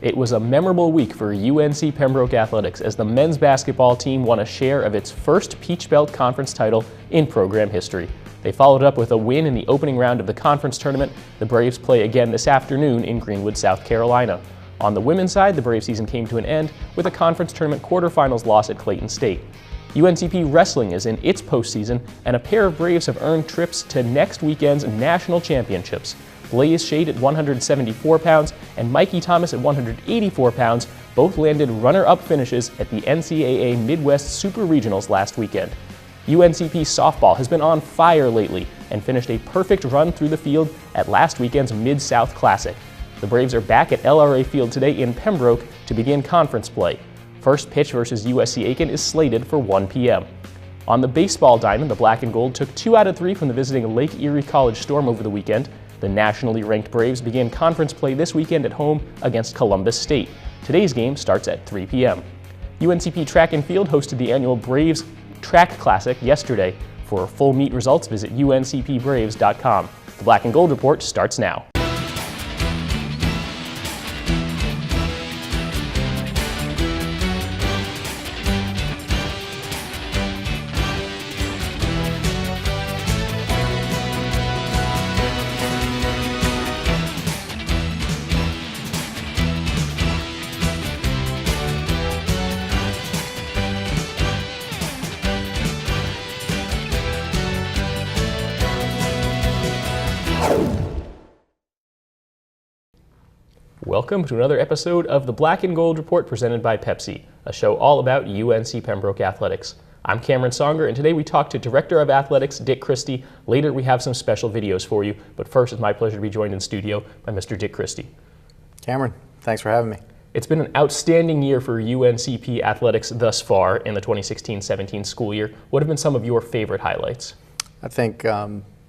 It was a memorable week for UNC Pembroke Athletics as the men's basketball team won a share of its first Peach Belt Conference title in program history. They followed up with a win in the opening round of the conference tournament. The Braves play again this afternoon in Greenwood, South Carolina. On the women's side, the Brave season came to an end with a conference tournament quarterfinals loss at Clayton State. UNCP Wrestling is in its postseason, and a pair of Braves have earned trips to next weekend's national championships. Blaze Shade at 174 pounds and Mikey Thomas at 184 pounds both landed runner-up finishes at the NCAA Midwest Super Regionals last weekend. UNCP softball has been on fire lately and finished a perfect run through the field at last weekend's Mid-South Classic. The Braves are back at LRA Field today in Pembroke to begin conference play. First pitch versus USC Aiken is slated for 1 p.m. On the baseball diamond, the Black and Gold took 2 out of 3 from the visiting Lake Erie College Storm over the weekend. The nationally ranked Braves begin conference play this weekend at home against Columbus State. Today's game starts at 3 p.m. UNCP Track and Field hosted the annual Braves Track Classic yesterday. For full meet results, visit uncpbraves.com. The Black and Gold Report starts now. Welcome to another episode of the Black and Gold Report presented by Pepsi, a show all about UNC Pembroke Athletics. I'm Cameron Songer, and today we talk to Director of Athletics, Dick Christy. Later we have some special videos for you, but first it's my pleasure to be joined in studio by Mr. Dick Christy. Cameron, thanks for having me. It's been an outstanding year for UNCP Athletics thus far in the 2016-17 school year. What have been some of your favorite highlights? I think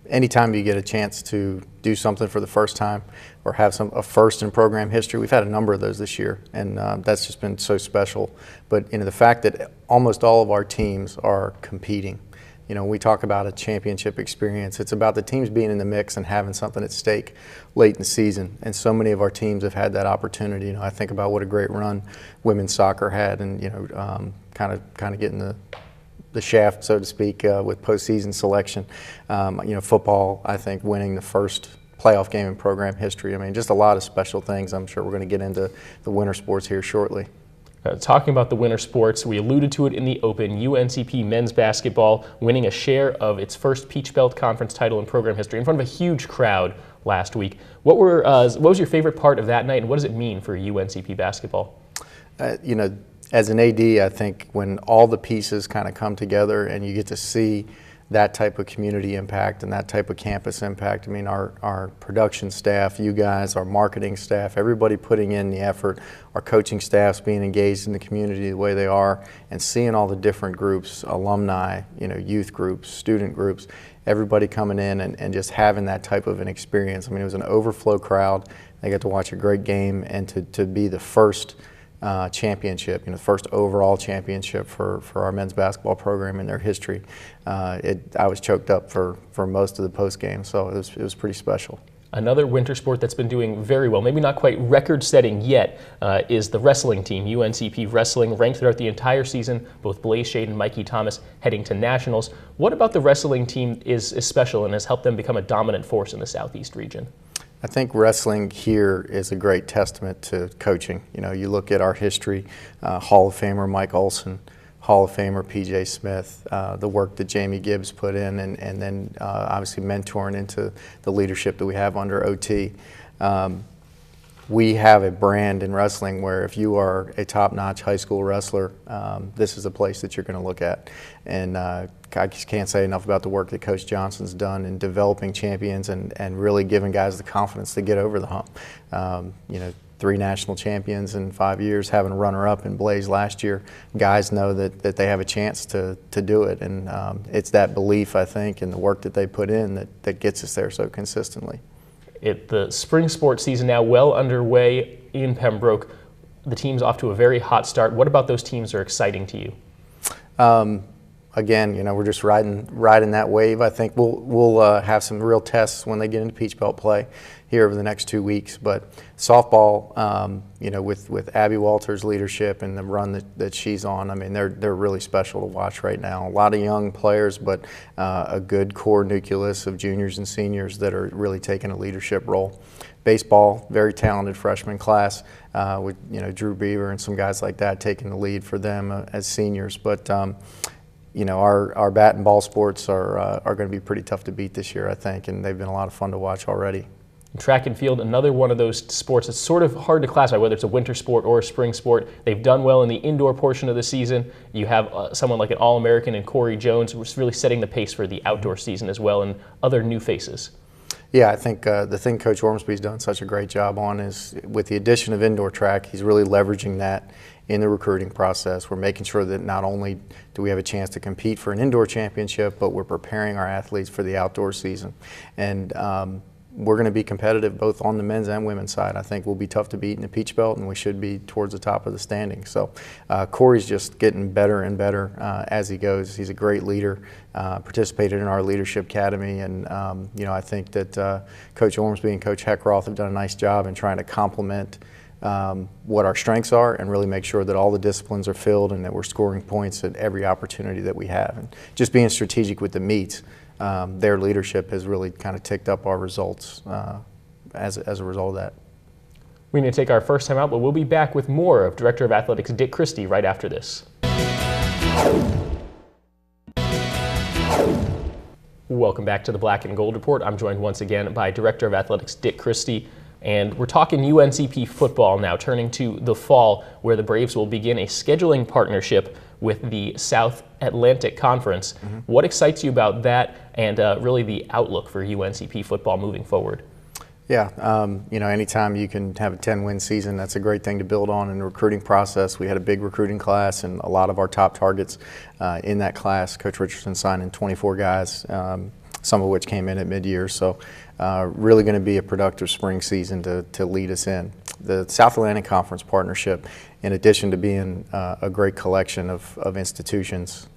anytime you get a chance to do something for the first time or have a first in program history, we've had a number of those this year, and that's just been so special. But the fact that almost all of our teams are competing. We talk about a championship experience. It's about the teams being in the mix and having something at stake late in the season. And so many of our teams have had that opportunity. I think about what a great run women's soccer had, and kind of getting the shaft, so to speak, with postseason selection. Football, I think, winning the first playoff game in program history. Just a lot of special things. I'm sure we're going to get into the winter sports here shortly. Talking about the winter sports, we alluded to it in the open. UNCP men's basketball winning a share of its first Peach Belt Conference title in program history in front of a huge crowd last week. What was your favorite part of that night, and what does it mean for UNCP basketball? As an AD, I think when all the pieces kind of come together and you get to see that type of community impact and that type of campus impact, our production staff, you guys, our marketing staff, everybody putting in the effort, our coaching staffs being engaged in the community the way they are, and seeing all the different groups, alumni, youth groups, student groups, everybody coming in and just having that type of an experience. It was an overflow crowd. They got to watch a great game, and to be the first championship, the first overall championship for our men's basketball program in their history. I was choked up for most of the post game, so it was pretty special. Another winter sport that's been doing very well, maybe not quite record-setting yet, is the wrestling team. UNCP Wrestling ranked throughout the entire season, both Blaze Shade and Mikey Thomas heading to nationals. What about the wrestling team is special and has helped them become a dominant force in the Southeast region? I think wrestling here is a great testament to coaching. You look at our history, Hall of Famer Mike Olson, Hall of Famer PJ Smith, the work that Jamie Gibbs put in, and then obviously mentoring into the leadership that we have under OT. We have a brand in wrestling where if you are a top-notch high school wrestler, this is a place that you're going to look at. And I just can't say enough about the work that Coach Johnson's done in developing champions and really giving guys the confidence to get over the hump. 3 national champions in 5 years, having a runner-up in Blaze last year. Guys know that they have a chance to do it, and it's that belief, I think, and the work that they put in that gets us there so consistently. The spring sports season now well underway in Pembroke. The team's off to a very hot start. What about those teams are exciting to you? Again, we're just riding that wave. I think we'll have some real tests when they get into Peach Belt play here over the next 2 weeks. But softball, with Abby Walters' leadership and the run that she's on, I mean, they're really special to watch right now. A lot of young players, but a good core nucleus of juniors and seniors that are really taking a leadership role. Baseball, very talented freshman class with Drew Beaver and some guys like that taking the lead for them as seniors. But our bat and ball sports are going to be pretty tough to beat this year, I think, and they've been a lot of fun to watch already. Track and field, another one of those sports that's sort of hard to classify, whether it's a winter sport or a spring sport. They've done well in the indoor portion of the season. You have someone like an All-American and Corey Jones, who's really setting the pace for the outdoor season as well, and other new faces. Yeah, I think the thing Coach Ormsby's done such a great job on is with the addition of indoor track, he's really leveraging that in the recruiting process. We're making sure that not only do we have a chance to compete for an indoor championship, but we're preparing our athletes for the outdoor season. And we're going to be competitive both on the men's and women's side. I think we'll be tough to beat in the Peach Belt, and we should be towards the top of the standings. So Corey's just getting better and better as he goes. He's a great leader, participated in our Leadership Academy, and I think that Coach Ormsby and Coach Heckroth have done a nice job in trying to complement what our strengths are and really make sure that all the disciplines are filled and that we're scoring points at every opportunity that we have. And just being strategic with the meets. Their leadership has really kind of ticked up our results as a result of that. We need to take our first time out, but we'll be back with more of Director of Athletics Dick Christy right after this. Welcome back to the Black and Gold Report. I'm joined once again by Director of Athletics Dick Christy. And we're talking UNCP football now, turning to the fall, where the Braves will begin a scheduling partnership with the South Atlantic Conference. Mm-hmm. What excites you about that and really the outlook for UNCP football moving forward? Yeah, anytime you can have a 10-win season, that's a great thing to build on in the recruiting process. We had a big recruiting class, and a lot of our top targets in that class. Coach Richardson signed in 24 guys, some of which came in at mid-year. So really going to be a productive spring season to lead us in. The South Atlantic Conference partnership, in addition to being a great collection of institutions,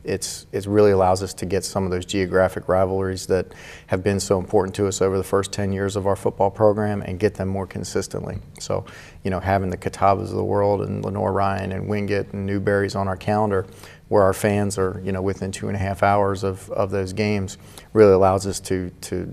it really allows us to get some of those geographic rivalries that have been so important to us over the first 10 years of our football program and get them more consistently. So, having the Catawbas of the world and Lenore Ryan and Wingate and Newberry's on our calendar, where our fans are, within 2.5 hours of those games, really allows us to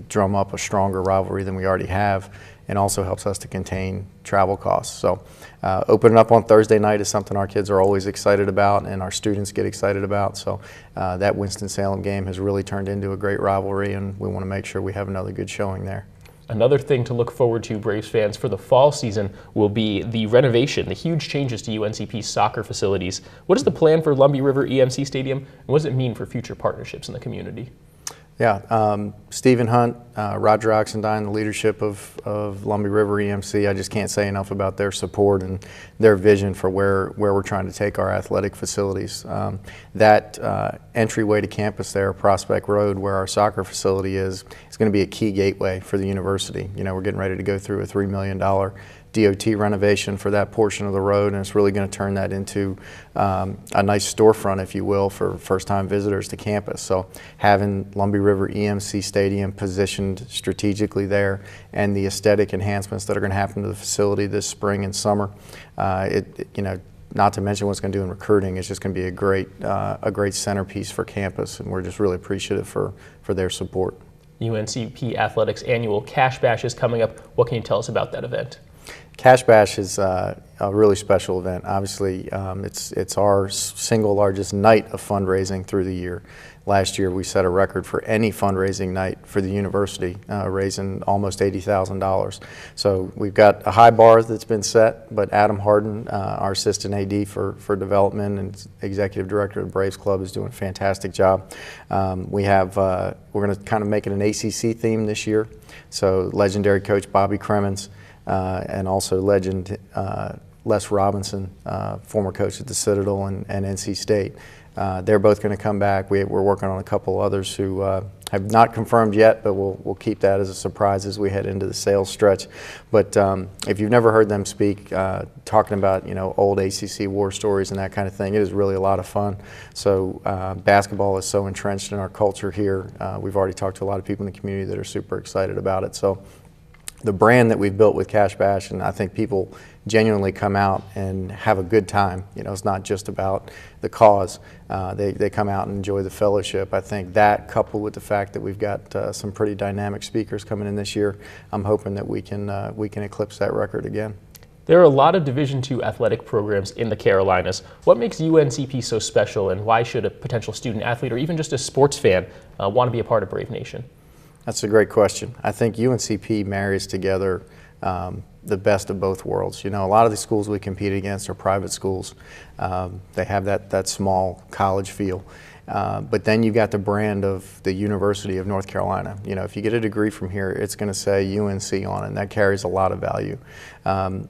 drum up a stronger rivalry than we already have, and also helps us to contain travel costs. So opening up on Thursday night is something our kids are always excited about and our students get excited about. So that Winston-Salem game has really turned into a great rivalry, and we want to make sure we have another good showing there. Another thing to look forward to, Braves fans, for the fall season will be the renovation, the huge changes to UNCP's soccer facilities. What is the plan for Lumbee River EMC Stadium, and what does it mean for future partnerships in the community? Yeah, Stephen Hunt, Roger Oxendine, the leadership of Lumbee River EMC, I just can't say enough about their support and their vision for where we're trying to take our athletic facilities. That entryway to campus there, Prospect Road, where our soccer facility is going to be a key gateway for the university. We're getting ready to go through a $3 million DOT renovation for that portion of the road, and it's really going to turn that into a nice storefront, if you will, for first-time visitors to campus. So having Lumbee River EMC Stadium positioned strategically there, and the aesthetic enhancements that are going to happen to the facility this spring and summer, not to mention what's going to do in recruiting, it's just going to be a great centerpiece for campus, and we're just really appreciative for their support. UNCP Athletics annual Cash Bash is coming up. What can you tell us about that event? Cash Bash is a really special event. Obviously, it's our single largest night of fundraising through the year. Last year, we set a record for any fundraising night for the university, raising almost $80,000. So we've got a high bar that's been set, but Adam Harden, our assistant AD for development and executive director of the Braves Club, is doing a fantastic job. We're going to kind of make it an ACC theme this year. So legendary coach Bobby Cremens, and also legend Les Robinson, former coach at the Citadel and NC State. They're both going to come back. We're working on a couple others who have not confirmed yet, but we'll keep that as a surprise as we head into the sales stretch. But if you've never heard them speak, talking about old ACC war stories and that kind of thing, it is really a lot of fun. So basketball is so entrenched in our culture here. We've already talked to a lot of people in the community that are super excited about it. So the brand that we've built with Cash Bash, and I think people genuinely come out and have a good time. You know, it's not just about the cause. They come out and enjoy the fellowship. I think that, coupled with the fact that we've got some pretty dynamic speakers coming in this year, I'm hoping that we can eclipse that record again. There are a lot of Division II athletic programs in the Carolinas. What makes UNCP so special, and why should a potential student athlete or even just a sports fan want to be a part of Brave Nation? That's a great question. I think UNCP marries together the best of both worlds. You know, a lot of the schools we compete against are private schools. They have that small college feel. But then you've got the brand of the University of North Carolina. You know, if you get a degree from here, it's going to say UNC on it, and that carries a lot of value.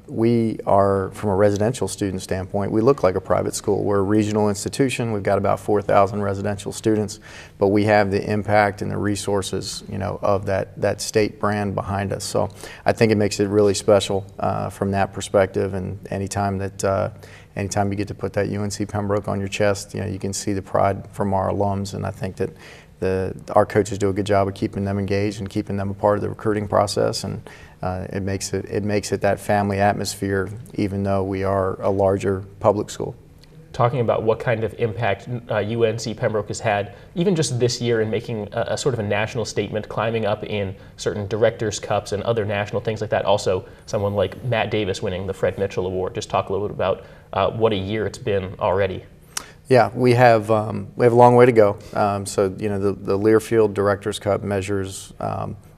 We are, from a residential student standpoint, we look like a private school. We're a regional institution. We've got about 4,000 residential students, but we have the impact and the resources, you know, of that state brand behind us. So I think it makes it really special from that perspective, and anytime you get to put that UNC Pembroke on your chest, you know, you can see the pride from our alums, and I think that our coaches do a good job of keeping them engaged and keeping them a part of the recruiting process, and it makes it that family atmosphere, even though we are a larger public school. Talking about what kind of impact UNC Pembroke has had, even just this year, in making a sort of a national statement, climbing up in certain Directors' Cups and other national things like that. Also, someone like Matt Davis winning the Fred Mitchell Award. Just talk a little bit about what a year it's been already. Yeah, we have a long way to go. So, you know, the Learfield Directors' Cup measures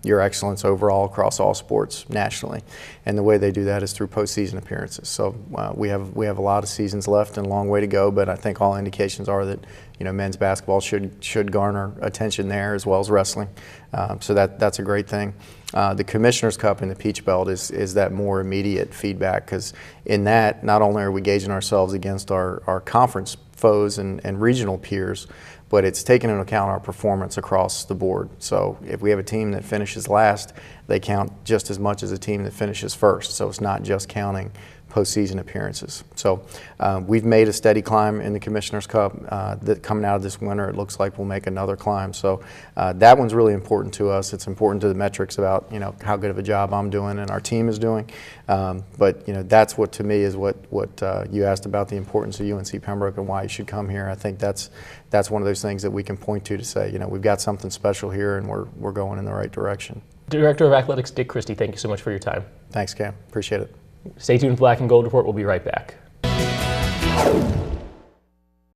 your excellence overall across all sports nationally, and the way they do that is through postseason appearances. So we have a lot of seasons left and a long way to go, but I think all indications are that, you know, men's basketball should garner attention there as well as wrestling. So that's a great thing. The Commissioner's Cup and the Peach Belt is that more immediate feedback, because in that, not only are we gauging ourselves against our conference foes and regional peers, but it's taking into account our performance across the board. So if we have a team that finishes last, they count just as much as a team that finishes first. So it's not just counting postseason appearances. So we've made a steady climb in the Commissioner's Cup. That coming out of this winter, it looks like we'll make another climb. So that one's really important to us. It's important to the metrics about, you know, how good of a job I'm doing and our team is doing. But, you know, that's what, to me, is what you asked about, the importance of UNC Pembroke and why you should come here. I think that's one of those things that we can point to say, you know, we've got something special here and we're going in the right direction. Director of Athletics Dick Christy, thank you so much for your time. Thanks, Cam. Appreciate it. Stay tuned for Black and Gold Report. We'll be right back.